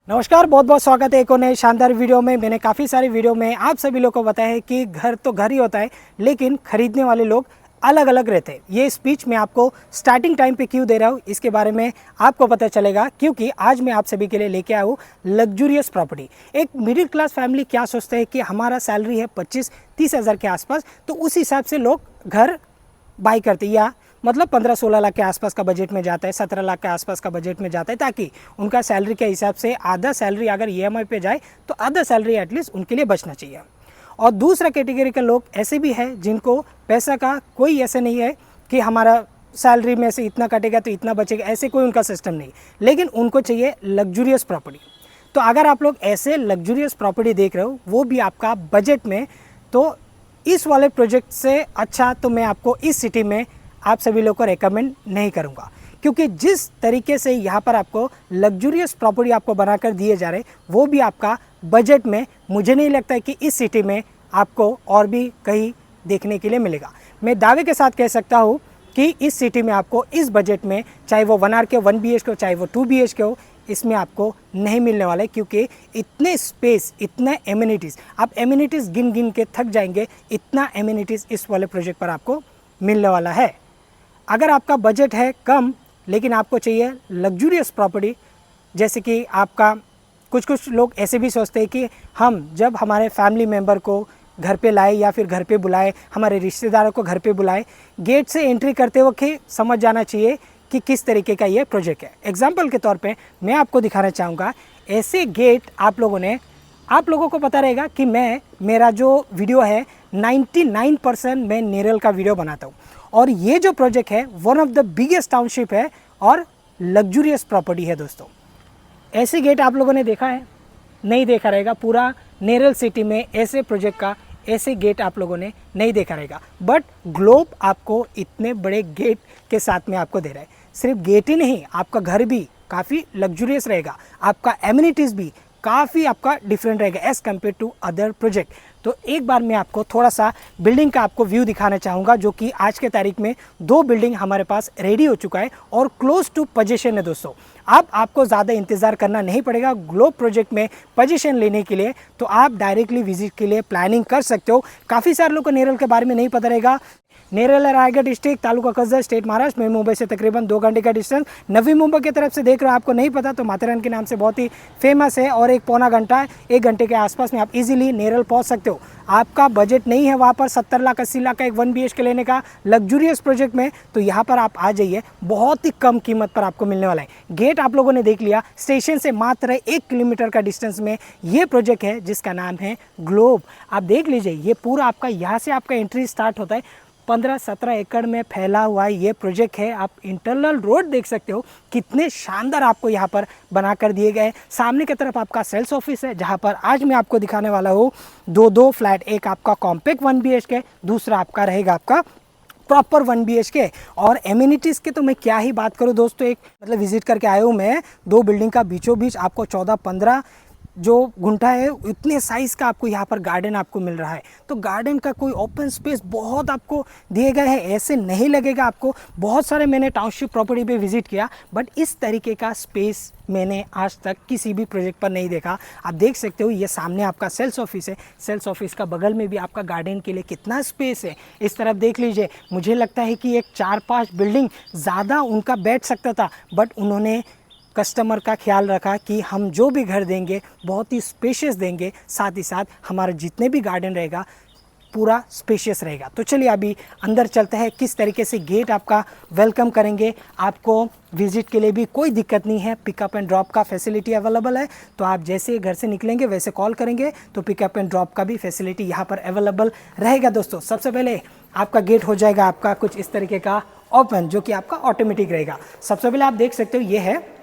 नमस्कार, बहुत बहुत स्वागत है एक और नए शानदार वीडियो में। मैंने काफ़ी सारे वीडियो में आप सभी लोगों को बताया है कि घर तो घर ही होता है, लेकिन खरीदने वाले लोग अलग अलग रहते हैं। ये स्पीच मैं आपको स्टार्टिंग टाइम पे क्यों दे रहा हूँ, इसके बारे में आपको पता चलेगा, क्योंकि आज मैं आप सभी के लिए लेके आया हूँ लग्जूरियस प्रॉपर्टी। एक मिडिल क्लास फैमिली क्या सोचते हैं कि हमारा सैलरी है 25-30 हज़ार के आसपास, तो उस हिसाब से लोग घर बाई करते हैं, या मतलब 15-16 लाख के आसपास का बजट में जाता है, 17 लाख के आसपास का बजट में जाता है, ताकि उनका सैलरी के हिसाब से आधा सैलरी अगर ईएमआई पे जाए तो आधा सैलरी एटलीस्ट उनके लिए बचना चाहिए। और दूसरा कैटेगरी के लोग ऐसे भी हैं जिनको पैसा का कोई ऐसे नहीं है कि हमारा सैलरी में से इतना कटेगा तो इतना बचेगा, ऐसे कोई उनका सिस्टम नहीं, लेकिन उनको चाहिए लग्जूरियस प्रॉपर्टी। तो अगर आप लोग ऐसे लग्जूरियस प्रॉपर्टी देख रहे हो, वो भी आपका बजट में, तो इस वाले प्रोजेक्ट से अच्छा तो मैं आपको इस सिटी में आप सभी लोगों को रेकमेंड नहीं करूंगा, क्योंकि जिस तरीके से यहाँ पर आपको लग्जूरियस प्रॉपर्टी आपको बनाकर दिए जा रहे, वो भी आपका बजट में, मुझे नहीं लगता है कि इस सिटी में आपको और भी कहीं देखने के लिए मिलेगा। मैं दावे के साथ कह सकता हूँ कि इस सिटी में आपको इस बजट में, चाहे वो 1 आर के 1 BHK हो, चाहे वो 2 BHK हो, इसमें आपको नहीं मिलने वाला है, क्योंकि इतने स्पेस, इतने एमिनिटीज़, आप एमिनिटीज़ गिन गिन के थक जाएंगे, इतना एमिनिटीज़ इस वाले प्रोजेक्ट पर आपको मिलने वाला है। अगर आपका बजट है कम, लेकिन आपको चाहिए लग्जूरियस प्रॉपर्टी, जैसे कि आपका कुछ लोग ऐसे भी सोचते हैं कि हम जब हमारे फैमिली मेम्बर को घर पे लाए या फिर घर पे बुलाए, हमारे रिश्तेदारों को घर पे बुलाए, गेट से एंट्री करते वक्त ही समझ जाना चाहिए कि किस तरीके का ये प्रोजेक्ट है। एग्जाम्पल के तौर पे मैं आपको दिखाना चाहूँगा, ऐसे गेट आप लोगों को पता रहेगा कि मेरा जो वीडियो है 99% मैं नेरल का वीडियो बनाता हूँ, और ये जो प्रोजेक्ट है one of the biggest township है और लग्जूरियस प्रॉपर्टी है दोस्तों। ऐसे गेट आप लोगों ने देखा है? नहीं देखा रहेगा। पूरा नेरल सिटी में ऐसे प्रोजेक्ट का ऐसे गेट आप लोगों ने नहीं देखा रहेगा, बट ग्लोब आपको इतने बड़े गेट के साथ में आपको दे रहा है। सिर्फ गेट ही नहीं, आपका घर भी काफ़ी लग्जूरियस रहेगा, आपका एमिनिटीज़ भी काफ़ी आपका डिफरेंट रहेगा as compare to other project. तो एक बार मैं आपको थोड़ा सा बिल्डिंग का आपको व्यू दिखाना चाहूँगा, जो कि आज के तारीख में 2 बिल्डिंग हमारे पास रेडी हो चुका है और क्लोज टू पोजीशन है दोस्तों। आपको ज़्यादा इंतज़ार करना नहीं पड़ेगा ग्लोब प्रोजेक्ट में पोजीशन लेने के लिए, तो आप डायरेक्टली विजिट के लिए प्लानिंग कर सकते हो। काफ़ी सारे लोगों को नेरल के बारे में नहीं पता रहेगा। नेरल है रायगढ़ डिस्ट्रिक्ट, तालुका कसदा, स्टेट महाराष्ट्र में, मुंबई से तकरीबन 2 घंटे का डिस्टेंस। नवी मुंबई की तरफ से देख रहे हो, आपको नहीं पता तो माथेरान के नाम से बहुत ही फेमस है, और 1 घंटे के आसपास में आप इजीली नेरल पहुंच सकते हो। आपका बजट नहीं है वहाँ पर 70 लाख 80 लाख का एक 1 BHK लेने का लग्जूरियस प्रोजेक्ट में, तो यहाँ पर आप आ जाइए, बहुत ही कम कीमत पर आपको मिलने वाला है। गेट आप लोगों ने देख लिया, स्टेशन से मात्र 1 किलोमीटर का डिस्टेंस में ये प्रोजेक्ट है जिसका नाम है ग्लोब। आप देख लीजिए, ये पूरा आपका यहाँ से आपका एंट्री स्टार्ट होता है। 15-17 एकड़ में फैला हुआ ये प्रोजेक्ट है। आप इंटरनल रोड देख सकते हो, कितने शानदार आपको यहाँ पर बना कर दिए गए। सामने की तरफ आपका सेल्स ऑफिस है, जहाँ पर आज मैं आपको दिखाने वाला हूँ 2 फ्लैट। एक आपका कॉम्पैक्ट 1 BHK, दूसरा आपका रहेगा आपका प्रॉपर 1 BHK। और एमिनिटीज़ के तो मैं क्या ही बात करूँ दोस्तों, एक मतलब विजिट करके आया हूँ मैं 2 बिल्डिंग का बीचों बीच, आपको 14-15 जो गुंठा है इतने साइज़ का आपको यहाँ पर गार्डन आपको मिल रहा है। तो गार्डन का कोई ओपन स्पेस बहुत आपको दिए गए हैं, ऐसे नहीं लगेगा आपको। बहुत सारे मैंने टाउनशिप प्रॉपर्टी पे विजिट किया, बट इस तरीके का स्पेस मैंने आज तक किसी भी प्रोजेक्ट पर नहीं देखा। आप देख सकते हो, ये सामने आपका सेल्स ऑफिस है, सेल्स ऑफिस का बगल में भी आपका गार्डन के लिए कितना स्पेस है। इस तरफ देख लीजिए, मुझे लगता है कि एक 4-5 बिल्डिंग ज़्यादा उनका बैठ सकता था, बट उन्होंने कस्टमर का ख्याल रखा कि हम जो भी घर देंगे बहुत ही स्पेशियस देंगे, साथ ही साथ हमारा जितने भी गार्डन रहेगा पूरा स्पेशियस रहेगा। तो चलिए अभी अंदर चलते हैं, किस तरीके से गेट आपका वेलकम करेंगे। आपको विजिट के लिए भी कोई दिक्कत नहीं है, पिकअप एंड ड्रॉप का फैसिलिटी अवेलेबल है। तो आप जैसे घर से निकलेंगे वैसे कॉल करेंगे तो पिकअप एंड ड्रॉप का भी फैसिलिटी यहाँ पर अवेलेबल रहेगा दोस्तों। सबसे पहले आपका गेट हो जाएगा आपका कुछ इस तरीके का ओपन, जो कि आपका ऑटोमेटिक रहेगा। सबसे पहले आप देख सकते हो, ये है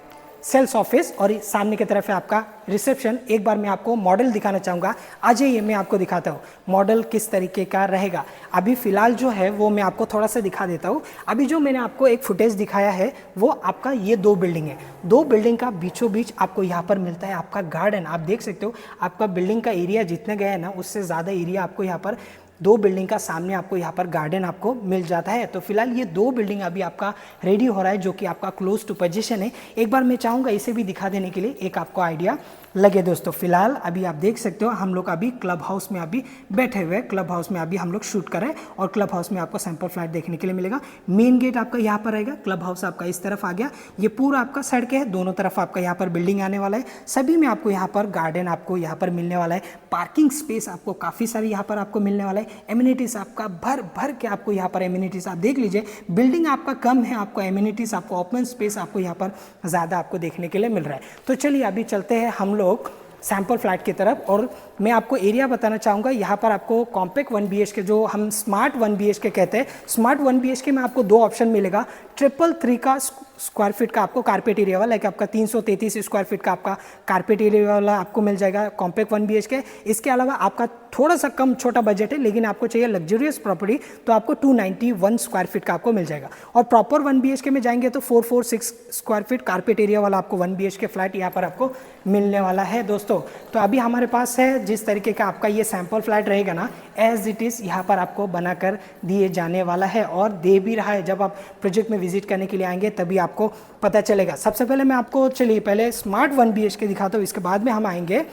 सेल्स ऑफिस और सामने की तरफ है आपका रिसेप्शन। एक बार मैं आपको मॉडल दिखाना चाहूँगा, आ जाइए मैं आपको दिखाता हूँ मॉडल किस तरीके का रहेगा। अभी फ़िलहाल जो है वो मैं आपको थोड़ा सा दिखा देता हूँ। अभी जो मैंने आपको एक फुटेज दिखाया है वो आपका ये 2 बिल्डिंग है, 2 बिल्डिंग का बीचों बीच आपको यहाँ पर मिलता है आपका गार्डन। आप देख सकते हो, आपका बिल्डिंग का एरिया जितने गया है ना, उससे ज़्यादा एरिया आपको यहाँ पर दो बिल्डिंग का सामने आपको यहाँ पर गार्डन आपको मिल जाता है। तो फिलहाल ये दो बिल्डिंग अभी आपका रेडी हो रहा है, जो कि आपका क्लोज टू पोजीशन है। एक बार मैं चाहूँगा इसे भी दिखा देने के लिए, एक आपको आइडिया लगे दोस्तों। फिलहाल अभी आप देख सकते हो हम लोग अभी क्लब हाउस में अभी बैठे हुए हैं, क्लब हाउस में अभी हम लोग शूट कर रहे हैं और क्लब हाउस में आपको सैंपल फ्लैट देखने के लिए मिलेगा। मेन गेट आपका यहाँ पर रहेगा, क्लब हाउस आपका इस तरफ आ गया, ये पूरा आपका सड़क है, दोनों तरफ आपका यहाँ पर बिल्डिंग आने वाला है, सभी में आपको यहाँ पर गार्डन आपको यहाँ पर मिलने वाला है, पार्किंग स्पेस आपको काफ़ी सारी यहाँ पर आपको मिलने वाला है, एमिनिटीज़ आपका भर भर के आपको यहाँ पर एमिनिटीज़ आप देख लीजिए, बिल्डिंग आपका कम है, आपको एमिनिटीज़ आपको ओपन स्पेस आपको यहाँ पर ज़्यादा आपको देखने के लिए मिल रहा है। तो चलिए अभी चलते हैं हम लोग सैंपल फ्लैट की तरफ और मैं आपको एरिया बताना चाहूँगा। यहाँ पर आपको कॉम्पैक्ट 1 BHK जो हम स्मार्ट 1 BHK कहते हैं, स्मार्ट 1 BHK में आपको दो ऑप्शन मिलेगा। 333 का स्क्वायर फीट का आपको कारपेट एरिया वाला, कि आपका 333 स्क्वायर फीट का आपका कारपेट एरिया वाला आपको मिल जाएगा कॉम्पैक्ट 1 BHK। इसके अलावा आपका थोड़ा सा कम छोटा बजट है लेकिन आपको चाहिए लग्जरियस प्रॉपर्टी, तो आपको 291 स्क्वायर फीट का आपको मिल जाएगा। और प्रॉपर 1 BHK में जाएंगे तो 446 स्क्वायर फीट कारपेट एरिया वाला आपको 1 BHK फ्लैट यहाँ पर आपको मिलने वाला है दोस्तों। तो अभी हमारे पास है जिस तरीके का आपका ये सैंपल फ्लैट रहेगा ना, एज इट इज़ यहाँ पर आपको बनाकर दिए जाने वाला है और दे भी रहा है। जब आप प्रोजेक्ट में विजिट करने के लिए आएंगे तभी आपको पता चलेगा। सबसे पहले मैं आपको चलिए पहले स्मार्ट 1 BHK दिखाता हूँ, इसके बाद में हम आएंगे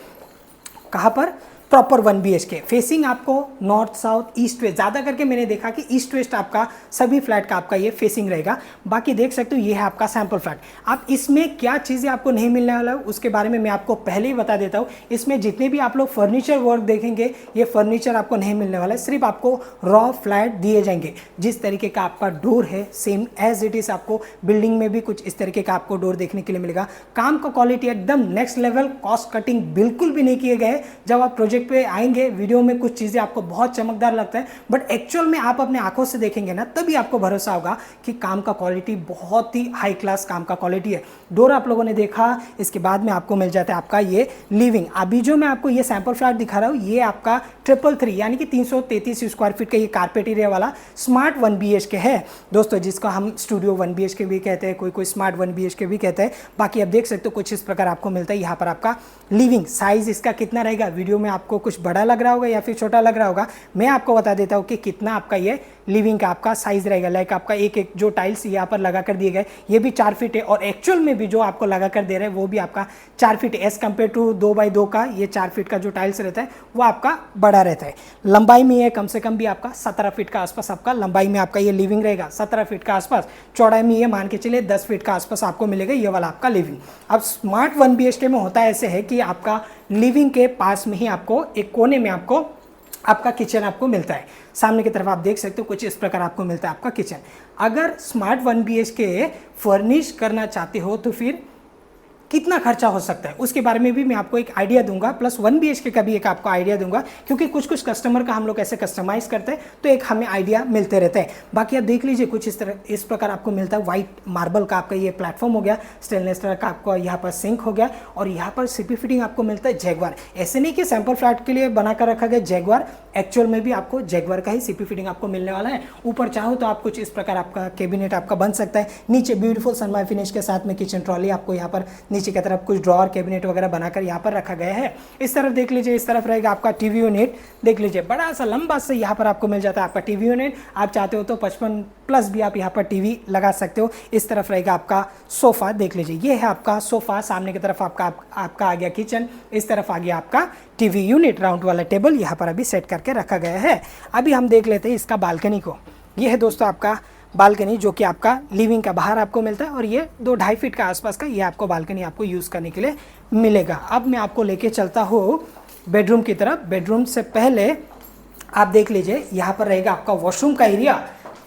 कहाँ पर, प्रॉपर 1 BHK। फेसिंग आपको नॉर्थ साउथ ईस्ट वेस्ट, ज़्यादा करके मैंने देखा कि ईस्ट वेस्ट आपका सभी फ्लैट का आपका ये फेसिंग रहेगा। बाकी देख सकते हो ये है आपका सैंपल फ्लैट। अब इसमें क्या चीज़ें आपको नहीं मिलने वाला है उसके बारे में मैं आपको पहले ही बता देता हूँ। इसमें जितने भी आप लोग फर्नीचर वर्क देखेंगे ये फर्नीचर आपको नहीं मिलने वाला है, सिर्फ आपको रॉ फ्लैट दिए जाएंगे। जिस तरीके का आपका डोर है सेम एज इट इज़ आपको बिल्डिंग में भी कुछ इस तरीके का आपको डोर देखने के लिए मिलेगा। काम का क्वालिटी एकदम नेक्स्ट लेवल, कॉस्ट कटिंग बिल्कुल भी नहीं किए गए। जब आप प्रोजेक्ट पे आएंगे वीडियो में कुछ चीज़ें आपको बहुत चमकदार लगता है, बट एक्चुअल में आप अपने आंखों से देखेंगे ना तभी आपको भरोसा होगा कि काम का क्वालिटी बहुत ही हाई क्लास काम का क्वालिटी है। डोर आप लोगों ने देखा, इसके बाद में आपको मिल जाता है आपका ये लिविंग। अभी जो मैं आपको ये सैंपल फ्लैट दिखा रहा हूँ ये आपका 333 यानी कि 333 स्क्वायर फीट का ये कारपेट एरिया वाला स्मार्ट 1 BHK है दोस्तों, जिसको हम स्टूडियो 1 BHK भी कहते हैं, कोई स्मार्ट 1 BHK भी कहते हैं। बाकी आप देख सकते हो कुछ इस प्रकार आपको मिलता है। यहाँ पर आपका लिविंग साइज इसका कितना रहेगा, वीडियो में आपको कुछ बड़ा लग रहा होगा या फिर छोटा लग रहा होगा, मैं आपको बता देता हूँ कि कितना आपका ये लिविंग का आपका साइज रहेगा। लाइक आपका एक एक जो टाइल्स यहाँ पर लगा कर दिए गए ये भी 4 फीट है और एक्चुअल में भी जो आपको लगा कर दे रहे हैं वो भी आपका 4 फीट है। एज कम्पेयर टू 2x2 का ये 4 फीट का जो टाइल्स रहता है वो आपका बड़ा रहता है। लंबाई में ये कम से कम भी आपका 17 फीट का आसपास आपका लंबाई में आपका ये लिविंग रहेगा, 17 फीट का आसपास। चौड़ाई में ये मान के चलिए 10 फीट का आसपास आपको मिलेगा ये वाला आपका लिविंग। अब स्मार्ट 1 BHK में होता ऐसे है कि आपका लिविंग के पास में ही आपको एक कोने में आपको आपका किचन आपको मिलता है। सामने की तरफ आप देख सकते हो कुछ इस प्रकार आपको मिलता है आपका किचन। अगर स्मार्ट 1 BHK फर्निश करना चाहते हो तो फिर कितना खर्चा हो सकता है उसके बारे में भी मैं आपको एक आइडिया दूंगा, प्लस 1 BHK का भी एक आपको आइडिया दूंगा, क्योंकि कुछ कुछ कस्टमर का हम लोग ऐसे कस्टमाइज करते हैं तो एक हमें आइडिया मिलते रहते हैं। बाकी आप देख लीजिए कुछ इस प्रकार आपको मिलता है। व्हाइट मार्बल का आपका ये प्लेटफॉर्म हो गया, स्टेनलेस स्टील का आपको यहाँ पर सिंक हो गया और यहाँ पर सीपी फिटिंग आपको मिलता है जैगवार। ऐसे नहीं कि सैंपल फ्लैट के लिए बनाकर रखा गया जैगवार, एक्चुअल में भी आपको जैगवार का ही सीपी फिटिंग आपको मिलने वाला है। ऊपर चाहो तो आप कुछ इस प्रकार आपका कैबिनेट आपका बन सकता है। नीचे ब्यूटीफुल सनमाई फिनिश के साथ में किचन ट्रॉली आपको यहाँ पर नीचे की तरफ कुछ ड्रॉअर कैबिनेट वगैरह बनाकर यहाँ पर रखा गया है। इस तरफ देख लीजिए, इस तरफ रहेगा आपका टीवी यूनिट, देख लीजिए बड़ा सा लंबा से यहाँ पर आपको मिल जाता है आपका टीवी यूनिट। आप चाहते हो तो 55 प्लस भी आप यहाँ पर टीवी लगा सकते हो। इस तरफ रहेगा आपका सोफा, देख लीजिए ये है आपका सोफा। सामने की तरफ आपका आ गया किचन, इस तरफ आ गया आपका टीवी यूनिट। राउंड वाला टेबल यहाँ पर अभी सेट करके रखा गया है। अभी हम देख लेते हैं इसका बालकनी को। ये है दोस्तों आपका बालकनी जो कि आपका लिविंग का बाहर आपको मिलता है और ये 2-2.5 फीट का आसपास का ये आपको बालकनी आपको यूज़ करने के लिए मिलेगा। अब मैं आपको लेके चलता हूँ बेडरूम की तरफ। बेडरूम से पहले आप देख लीजिए यहाँ पर रहेगा आपका वॉशरूम का एरिया,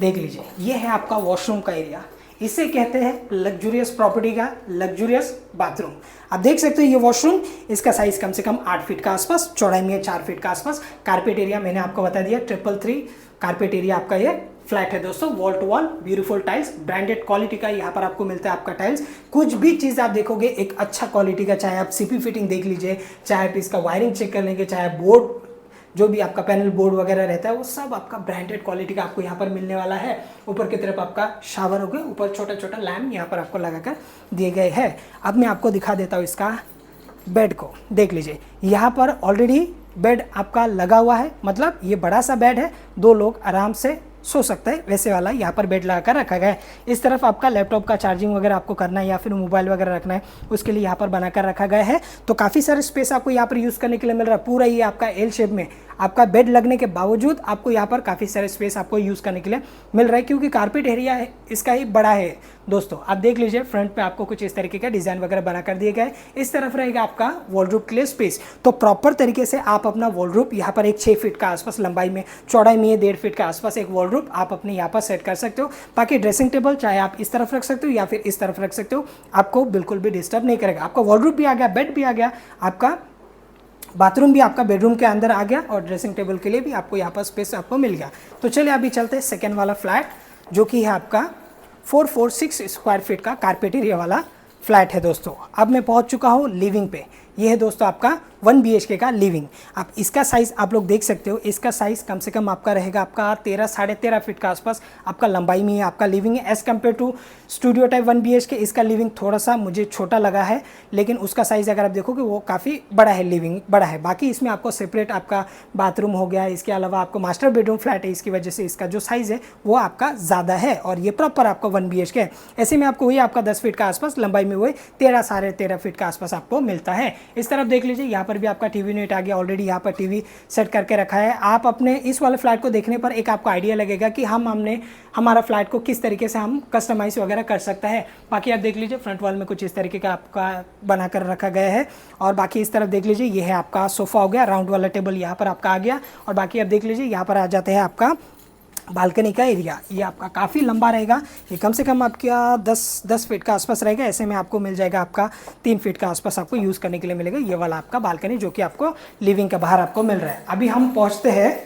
देख लीजिए ये है आपका वॉशरूम का एरिया। इसे कहते हैं लग्जूरियस प्रॉपर्टी का लग्जूरियस बाथरूम। आप देख सकते हो ये वॉशरूम, इसका साइज कम से कम 8 फीट का आसपास, चौड़ाई में 4 फीट का आसपास। कारपेट एरिया मैंने आपको बता दिया 333 कारपेट एरिया आपका ये फ्लैट है दोस्तों। Wall to wall beautiful tiles, branded quality का यहाँ पर आपको मिलता है आपका टाइल्स। कुछ भी चीज़ आप देखोगे एक अच्छा क्वालिटी का, चाहे आप सीपी फिटिंग देख लीजिए, चाहे आप इसका वायरिंग चेक कर लेंगे, चाहे बोर्ड जो भी आपका पैनल बोर्ड वगैरह रहता है वो सब आपका ब्रांडेड क्वालिटी का आपको यहाँ पर मिलने वाला है। ऊपर की तरफ आपका शावर हो गया, ऊपर छोटा छोटा लैम्प यहाँ पर आपको लगाकर दिए गए हैं। अब मैं आपको दिखा देता हूँ इसका बेड को, देख लीजिए यहाँ पर ऑलरेडी बेड आपका लगा हुआ है, मतलब ये बड़ा सा बेड है, 2 लोग आराम से सो सकते हैं, वैसे वाला यहाँ पर बेड लगा कर रखा गया है। इस तरफ आपका लैपटॉप का चार्जिंग वगैरह आपको करना है या फिर मोबाइल वगैरह रखना है, उसके लिए यहाँ पर बनाकर रखा गया है। तो काफ़ी सारे स्पेस आपको यहाँ पर यूज़ करने के लिए मिल रहा है। पूरा ये आपका एल शेप में आपका बेड लगने के बावजूद आपको यहाँ पर काफ़ी सारे स्पेस आपको यूज़ करने के लिए मिल रहा है, क्योंकि कारपेट एरिया है इसका ही बड़ा है। दोस्तों आप देख लीजिए, फ्रंट पे आपको कुछ इस तरीके का डिज़ाइन वगैरह बना कर दिए गए। इस तरफ रहेगा आपका वॉलरूम के लिए स्पेस। तो प्रॉपर तरीके से आप अपना वॉलरूम यहाँ पर एक 6 फीट का आसपास लंबाई में, चौड़ाई में 1.5 फीट का आसपास एक वॉलरूम आप अपने यहाँ पर सेट कर सकते हो। बाकी ड्रेसिंग टेबल चाहे आप इस तरफ रख सकते हो या फिर इस तरफ रख सकते हो, आपको बिल्कुल भी डिस्टर्ब नहीं करेगा। आपका वॉलरूम भी आ गया, बेड भी आ गया, आपका बाथरूम भी आपका बेडरूम के अंदर आ गया और ड्रेसिंग टेबल के लिए भी आपको यहाँ पर स्पेस आपको मिल गया। तो चलिए अभी चलते हैं सेकेंड वाला फ्लैट, जो कि है आपका 446 स्क्वायर फीट का कारपेट एरिया वाला फ्लैट है। दोस्तों अब मैं पहुँच चुका हूँ लिविंग पे। ये है दोस्तों आपका 1 BHK का लिविंग। आप इसका साइज़ आप लोग देख सकते हो, इसका साइज़ कम से कम आपका रहेगा आपका 13 साढ़े 13 फीट का आसपास आपका लंबाई में आपका लिविंग है। As compare to studio type 1 BHK इसका लिविंग थोड़ा सा मुझे छोटा लगा है, लेकिन उसका साइज़ अगर आप देखोगे वो काफ़ी बड़ा है, लिविंग बड़ा है। बाकी इसमें आपको सेपरेट आपका बाथरूम हो गया, इसके अलावा आपको मास्टर बेडरूम फ्लैट है, इसकी वजह से इसका जो साइज़ है वो आपका ज़्यादा है और ये प्रॉपर आपका 1 BHK है। ऐसे में आपको वही आपका 10 फीट का आसपास लंबाई में वही 13 साढ़े 13 फीट का आसपास आपको मिलता है। इस तरफ देख लीजिए, यहाँ पर भी आपका टीवी यूनिट आ गया। ऑलरेडी यहाँ पर टीवी सेट करके रखा है। आप अपने इस वाले फ्लैट को देखने पर एक आपको आइडिया लगेगा कि हमने हमारा फ्लैट को किस तरीके से हम कस्टमाइज वगैरह कर सकते हैं। बाकी आप देख लीजिए, फ्रंट वॉल में कुछ इस तरीके का आपका बना कर रखा गया है। और बाकी इस तरफ देख लीजिए, ये है आपका सोफ़ा हो गया, राउंड वाला टेबल यहाँ पर आपका आ गया। और बाकी आप देख लीजिए, यहाँ पर आ जाते हैं आपका बालकनी का एरिया। ये आपका काफ़ी लंबा रहेगा, ये कम से कम आपका 10 फीट का आसपास रहेगा। ऐसे में आपको मिल जाएगा आपका 3 फीट का आसपास आपको यूज़ करने के लिए मिलेगा ये वाला आपका बालकनी, जो कि आपको लिविंग के बाहर आपको मिल रहा है। अभी हम पहुँचते हैं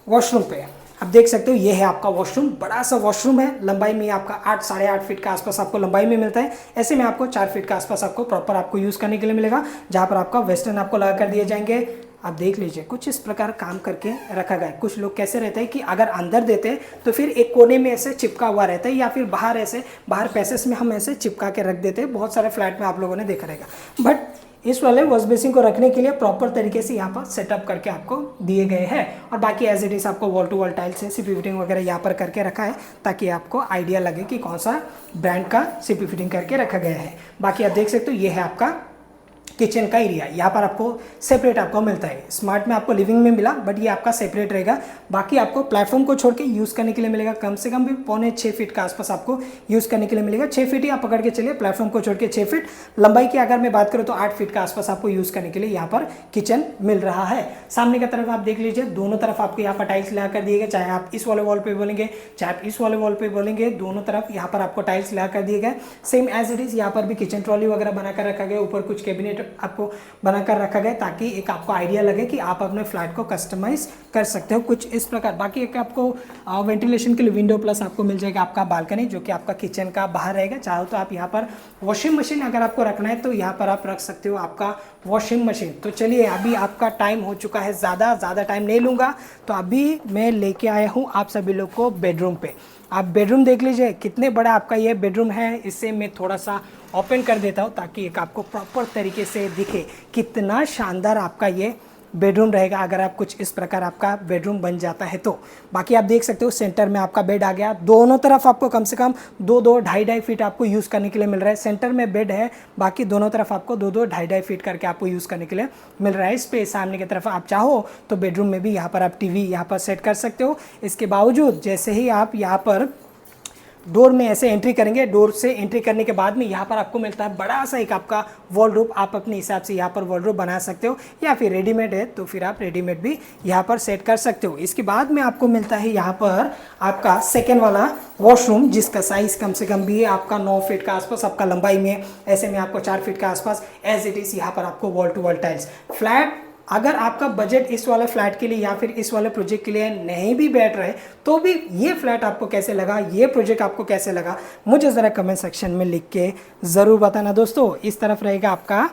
वॉशरूम पे। आप देख सकते हो, ये है आपका वॉशरूम, बड़ा सा वॉशरूम है। लंबाई में आपका 8 साढ़े 8 फीट का आसपास आपको लंबाई में मिलता है। ऐसे में आपको 4 फीट का आसपास आपको प्रॉपर आपको यूज़ करने के लिए मिलेगा, जहाँ पर आपका वेस्टर्न आपको लगा कर दिए जाएंगे। आप देख लीजिए, कुछ इस प्रकार काम करके रखा गया है। कुछ लोग कैसे रहते हैं कि अगर अंदर देते हैं तो फिर एक कोने में ऐसे चिपका हुआ रहता है, या फिर बाहर ऐसे बाहर पैसेस में हम ऐसे चिपका के रख देते हैं। बहुत सारे फ्लैट में आप लोगों ने देखा रहेगा। बट इस वाले वॉश बेसिन को रखने के लिए प्रॉपर तरीके से यहाँ पर सेटअप करके आपको दिए गए हैं। और बाकी एज इट इज़ आपको वॉल टू वॉल टाइल्स से सीपी फिटिंग वगैरह यहाँ पर करके रखा है, ताकि आपको आइडिया लगे कि कौन सा ब्रांड का सीपी फिटिंग करके रखा गया है। बाकी आप देख सकते हो, ये है आपका किचन का एरिया। यहाँ पर आपको सेपरेट आपको मिलता है। स्मार्ट में आपको लिविंग में मिला, बट ये आपका सेपरेट रहेगा। बाकी आपको प्लेटफॉर्म को छोड़ के यूज़ करने के लिए मिलेगा, कम से कम भी 6.25 फीट का आसपास आपको यूज़ करने के लिए मिलेगा। 6 फीट ही आप पकड़ के चलिए, प्लेटफॉर्म को छोड़ के 6 फीट। लंबाई की अगर मैं बात करूँ तो 8 फीट का आसपास आपको यूज़ करने के लिए यहाँ पर किचन मिल रहा है। सामने की तरफ आप देख लीजिए, दोनों तरफ आपको यहाँ पर टाइल्स लगा कर दिए गए। चाहे आप इस वाले वॉल पे बोलेंगे, चाहे आप इस वाले वॉल पे बोलेंगे, दोनों तरफ यहाँ पर आपको टाइल्स लगा कर दिए गए। सेम एज इट इज़ यहाँ पर भी किचन ट्रॉली वगैरह बनाकर रखा गया। ऊपर कुछ कैबिनेट आपको बनाकर रखा गया, ताकि एक आपको आइडिया लगे कि आप अपने फ्लैट को कस्टमाइज कर सकते हो कुछ इस प्रकार। बाकी एक आपको वेंटिलेशन के लिए विंडो प्लस आपको मिल जाएगा आपका बालकनी, जो कि आपका किचन का बाहर रहेगा। चाहो तो आप यहाँ पर वॉशिंग मशीन अगर आपको रखना है तो यहाँ पर आप रख सकते हो आपका वॉशिंग मशीन। तो चलिए, अभी आपका टाइम हो चुका है, ज़्यादा टाइम नहीं लूँगा। तो अभी मैं लेके आया हूँ आप सभी लोग को बेडरूम पे। आप बेडरूम देख लीजिए, कितने बड़ा आपका ये बेडरूम है। इससे मैं थोड़ा सा ओपन कर देता हूँ, ताकि एक आपको प्रॉपर तरीके से दिखे कितना शानदार आपका ये बेडरूम रहेगा, अगर आप कुछ इस प्रकार आपका बेडरूम बन जाता है तो। बाकी आप देख सकते हो, सेंटर में आपका बेड आ गया। दोनों तरफ आपको कम से कम 2-2 ढाई फीट आपको यूज़ करने के लिए मिल रहा है। सेंटर में बेड है, बाकी दोनों तरफ आपको 2-2 ढाई फीट करके आपको यूज़ करने के लिए मिल रहा है। स्पेस सामने की तरफ आप चाहो तो बेडरूम में भी यहाँ पर आप टीवी यहाँ पर सेट कर सकते हो। इसके बावजूद जैसे ही आप यहाँ पर डोर में ऐसे एंट्री करेंगे, डोर से एंट्री करने के बाद में यहाँ पर आपको मिलता है बड़ा सा एक आपका वॉलरूम। आप अपने हिसाब से यहाँ पर वॉलरूम बना सकते हो, या फिर रेडीमेड है तो फिर आप रेडीमेड भी यहाँ पर सेट कर सकते हो। इसके बाद में आपको मिलता है यहाँ पर आपका सेकेंड वाला वॉशरूम, जिसका साइज़ कम से कम भी आपका 9 फीट का आसपास आपका लंबाई में। ऐसे में आपको 4 फीट का आसपास एज इट इज़ यहाँ पर आपको wall to wall tiles. Flat अगर आपका बजट इस वाले फ्लैट के लिए या फिर इस वाले प्रोजेक्ट के लिए नहीं भी बैठ रहे, तो भी ये फ्लैट आपको कैसे लगा, ये प्रोजेक्ट आपको कैसे लगा, मुझे ज़रा कमेंट सेक्शन में लिख के ज़रूर बताना दोस्तों। इस तरफ रहेगा आपका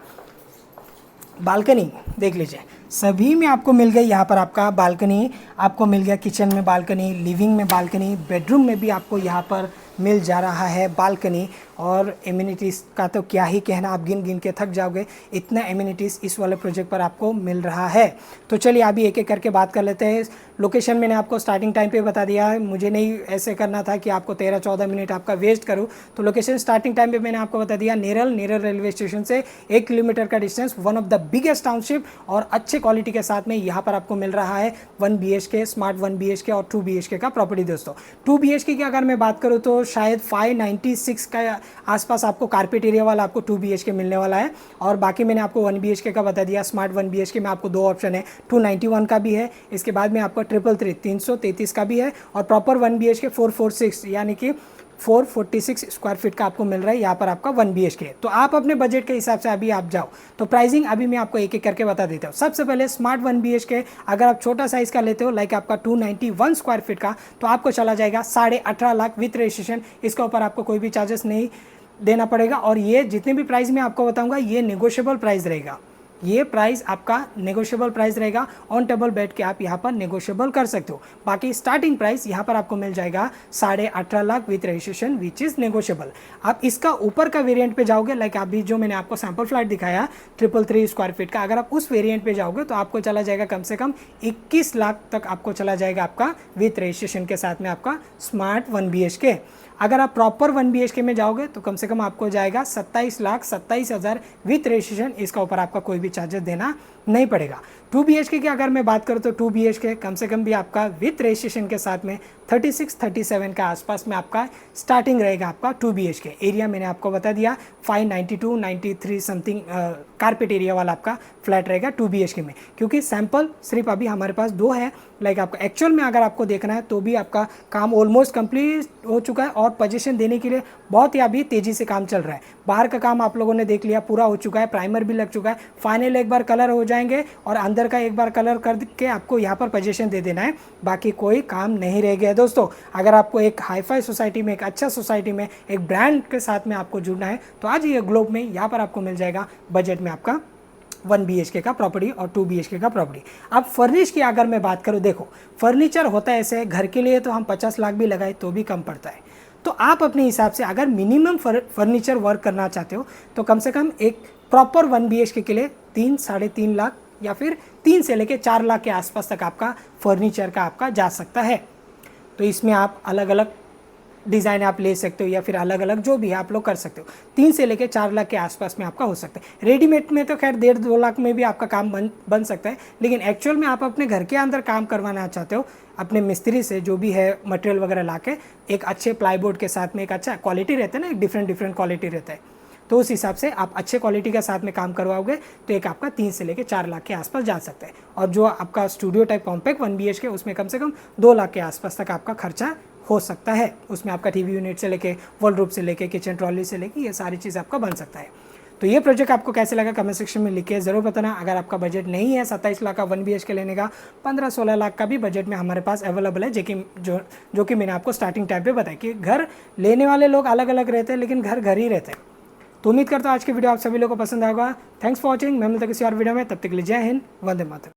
बालकनी, देख लीजिए सभी में आपको मिल गई। यहाँ पर आपका बालकनी आपको मिल गया, किचन में बालकनी, लिविंग में बालकनी, बेडरूम में भी आपको यहाँ पर मिल जा रहा है बालकनी। और एमिनिटीज़ का तो क्या ही कहना, आप गिन गिन के थक जाओगे, इतना एमिनिटीज़ इस वाले प्रोजेक्ट पर आपको मिल रहा है। तो चलिए अभी एक एक करके बात कर लेते हैं। लोकेशन मैंने आपको स्टार्टिंग टाइम पे बता दिया है, मुझे नहीं ऐसे करना था कि आपको 13-14 मिनट आपका वेस्ट करूँ। तो लोकेशन स्टार्टिंग टाइम पे मैंने आपको बता दिया, नेरल रेलवे स्टेशन से 1 किलोमीटर का distance, one of the biggest township और अच्छे क्वालिटी के साथ में यहाँ पर आपको मिल रहा है 1 BHK, स्मार्ट 1 BHK और 2 BHK का प्रॉपर्टी। दोस्तों 2 BHK की अगर मैं बात करूँ तो शायद 596 का आसपास आपको कारपेट एरिया वाला आपको 2 BHK मिलने वाला है। और बाकी मैंने आपको 1 BHK का बता दिया। स्मार्ट 1 BHK में आपको 2 ऑप्शन है, 291 का भी है, इसके बाद में आपका 333 का भी है, और प्रॉपर 1 BHK 446 यानी कि 446 स्क्वायर फीट का आपको मिल रहा है यहाँ पर आपका 1 BHK। तो आप अपने बजट के हिसाब से अभी आप जाओ। तो प्राइसिंग अभी मैं आपको एक एक करके बता देता हूँ। सबसे पहले स्मार्ट 1 BHK अगर आप छोटा साइज़ का लेते हो, लाइक आपका 291 स्क्वायर फीट का, तो आपको चला जाएगा 18.5 लाख विथ रजिस्ट्रेशन। इसके ऊपर आपको कोई भी चार्जेस नहीं देना पड़ेगा। और ये जितने भी प्राइस मैं आपको बताऊँगा ये नेगोशिएबल प्राइस रहेगा, ये प्राइस आपका नेगोशिएबल प्राइस रहेगा। ऑन टेबल बैठ के आप यहाँ पर नेगोशिएबल कर सकते हो। बाकी स्टार्टिंग प्राइस यहाँ पर आपको मिल जाएगा 18.5 lakh with registration which is negotiable. आप इसका ऊपर का वेरिएंट पे जाओगे, लाइक अभी जो मैंने आपको सैम्पल फ्लैट दिखाया 333 स्क्वायर फीट का, अगर आप उस वेरिएंट पे जाओगे तो आपको चला जाएगा कम से कम 21 लाख तक आपको चला जाएगा आपका विथ रजिस्ट्रेशन के साथ में आपका स्मार्ट 1 BHK। अगर आप प्रॉपर 1 BHK में जाओगे तो कम से कम आपको जाएगा 27,27,000 विथ रजिस्ट्रेशन। इसका ऊपर आपका कोई भी चार्जेस देना नहीं पड़ेगा। 2 BHK की अगर मैं बात करूँ तो 2 BHK कम से कम भी आपका विथ रजिस्ट्रेशन के साथ में 36-37 का आसपास में आपका स्टार्टिंग रहेगा आपका 2 BHK। एरिया मैंने आपको बता दिया 592-93 समथिंग कारपेट एरिया वाला आपका फ्लैट रहेगा 2 BHK में, क्योंकि सैंपल सिर्फ अभी हमारे पास 2 है। लाइक आपका एक्चुअल में अगर आपको देखना है तो भी आपका काम ऑलमोस्ट कंप्लीट हो चुका है और पोजीशन देने के लिए बहुत ही अभी तेज़ी से काम चल रहा है। बाहर का काम आप लोगों ने देख लिया, पूरा हो चुका है, प्राइमर भी लग चुका है, फाइनल एक बार कलर हो जाएंगे और अंदर का एक बार कलर करके आपको यहाँ पर पोजीशन दे देना है, बाकी कोई काम नहीं रह गया। दोस्तों अगर आपको एक हाईफाई सोसाइटी में, एक अच्छा सोसाइटी में, एक ब्रांड के साथ में आपको जुड़ना है तो आज ये ग्लोब में यहाँ पर आपको मिल जाएगा बजट में आपका 1 BHK का प्रॉपर्टी और 2 BHK का प्रॉपर्टी। अब फर्निश की अगर मैं बात करूँ, देखो फर्नीचर होता है ऐसे, घर के लिए तो हम 50 लाख भी लगाए तो भी कम पड़ता है। तो आप अपने हिसाब से अगर मिनिमम फर्नीचर वर्क करना चाहते हो तो कम से कम एक प्रॉपर 1 BHK के लिए 3-3.5 लाख या फिर 3 से लेके 4 लाख के आसपास तक आपका फर्नीचर का आपका जा सकता है। तो इसमें आप अलग अलग डिज़ाइन आप ले सकते हो या फिर अलग अलग जो भी है आप लोग कर सकते हो। 3 से लेकर 4 लाख के आसपास में आपका हो सकता है। रेडीमेड में तो खैर 1.5-2 लाख में भी आपका काम बन सकता है, लेकिन एक्चुअल में आप अपने घर के अंदर काम करवाना चाहते हो अपने मिस्त्री से, जो भी है मटेरियल वगैरह ला के एक अच्छे प्लाईबोर्ड के साथ में, एक अच्छा क्वालिटी रहता है ना, एक डिफरेंट क्वालिटी रहता है, तो उस हिसाब से आप अच्छे क्वालिटी के साथ में काम करवाओगे तो एक आपका 3 से लेकर 4 लाख के आसपास जा सकता है। और जो आपका स्टूडियो टाइप कॉम्पैक्ट 1 BHK उसमें कम से कम 2 लाख के आसपास तक आपका खर्चा हो सकता है। उसमें आपका टीवी यूनिट से लेके, वॉलरूफ से लेके, किचन ट्रॉली से लेके, ये सारी चीज़ आपका बन सकता है। तो ये प्रोजेक्ट आपको कैसे लगा कमेंट सेक्शन में लिख के ज़रूर बताना। अगर आपका बजट नहीं है 27 लाख का 1 BHK लेने का, 15-16 लाख का भी बजट में हमारे पास अवेलेबल है, जो कि मैंने आपको स्टार्टिंग टाइम पे बताया कि घर लेने वाले लोग अलग अलग रहते हैं लेकिन घर ही रहते हैं। तो उम्मीद करता हूँ आज की वीडियो आप सभी लोगों को पसंद आएगा। Thanks for watching. मैं मिलता किसी और वीडियो में, तब तक के लिए जय हिंद, वंदे मातरम।